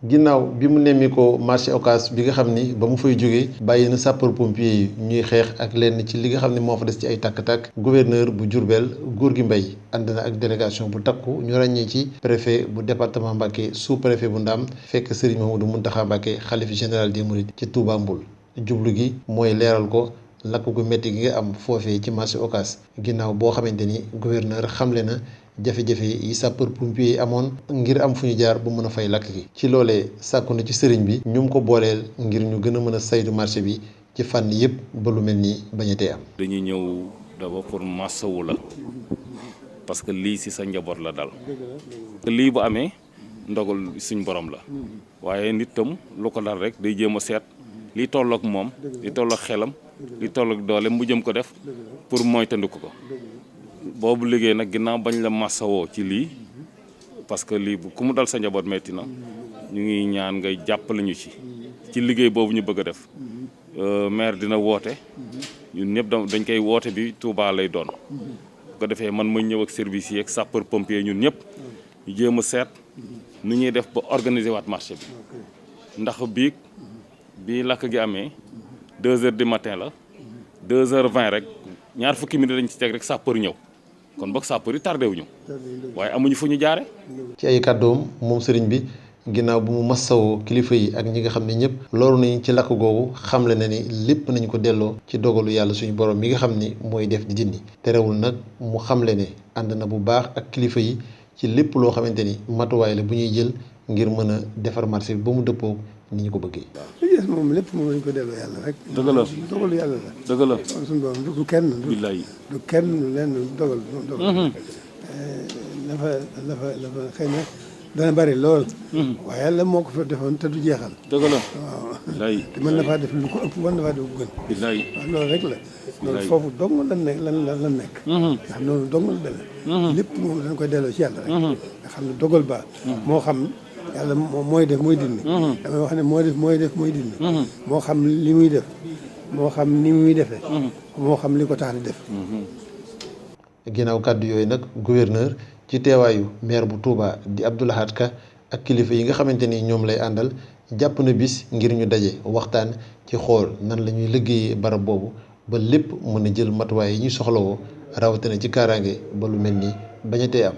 ginnaaw bi mu nemmi ko marché Ocass bi nga xam ni ba mu fay jógee bàyyi na sapeur pompier yi ñuy xeex ak lenn ci li nga xam ne moo fa des ci ay tàkk-tàkk gouverneur bu Diourbel Gorgui Mbaye ànd na ak délégation bu takku ñu ràññee ci préfet bu département Mbacké sous préfet bu Ndam fekk Serigne Mamadou Mountakha Mbacké xalif général des Mourides ci Touba Mboul jublu gi mooy leeral ko lakk gu métti gi nga am foofee ci marché Ocass ginnaaw boo xamante ni gouverneur xamle na jafe-jafe yi sapeur pompier yi amoon ngir am fu ñu jaar ba mën a fay lakk gi ci loolee sàkku na ci sëriñ bi ñu ko booleel ngir ñu gën a mën a saytu marché bi ci fànn yëpp ba lu mel nii bañatee am. dañuy ñëw d'abord pour massawu la parce que lii ci sa njaboot la dal lii bu amee ndogal suñ borom la waaye nit tam lu ko dal rek day jéem a seet li tollook moom li tollook xelam li tollook doole mu jëm ko def pour moytandiku ko. boobu liggéey nag ginnaaw bañ la massawoo ci lii parce que lii bu ku mu dal sa njaboot metti na ñu ngi ñaan ngay jàppale ñu ci liggéey boobu ñu bëgg a def maire dina woote ñun ñëpp dañ koy woote bi Touba lay doon bu ko defee man ma ñëw ak service yi ak sapeur pompier ñun ñëpp ñu jéem a seet nu ñuy def ba organiser waat marché bi ndax bii lakk gi amee 2 heures du matin la 2h20 rek ñaar fukki minutes dañ ci teg rek sapeur ñëw kon boog sapeur yi tardé wuñu waaye amuñu fu ñu jaare ci ay kàddoom moom sëriñ bi ginnaaw bu mu massawoo kilifa yi ak ñi nga xam ne ñëpp loolu nañ ci lakk googu xamle na ni lépp nañ ko delloo ci dogalu yàlla suñu borom mi nga xam ni mooy def di dindi terewul nag mu xamle ne ànd na bu baax ak kilifa yi ci lépp loo xamante ni matuwaay la bu ñuy jël ngir mën a defar marché bi ba mu dëppoo ni ñu ko bëggee. li des moom lépp moom lañ ko delloo yàlla rek. dëgg la dogalu yàlla la. dëgg la suñu borom du kenn. billaay du kenn lenn dogal. dafa xëy na dana bari lool. waaye yàlla moo ko fa defoon te du jeexal. dëgg la waaw. billaay te mën na faa def lu ko ëpp mën na faa def lu gën. billaay waaw loolu rek la. loolu foofu dong la nekk. nga xam noonu dong la demee. lépp moom dañ koy delloo ci yàlla rek. nga xam ne dogal ba. moo xam. yàlla mooy def mooy dindi. damay wax ne mooy def mooy dindi. moo xam li muy def moo xam ni muy defee. moo xam li ko tax di def. ginnaaw kàddu yooyu nag gouverneur ci teewaayu maire bu Touba di Abdou Lahad Ka ak kilifa yi nga xamante ni ñoom lay àndal jàpp na bis ngir ñu daje waxtaan ci xool nan la ñuy liggéeyee barab boobu ba lépp mën a jël matuwaay yi ñuy soxlawoo rawatina ci kaaraange ba lu mel ni bañatee am.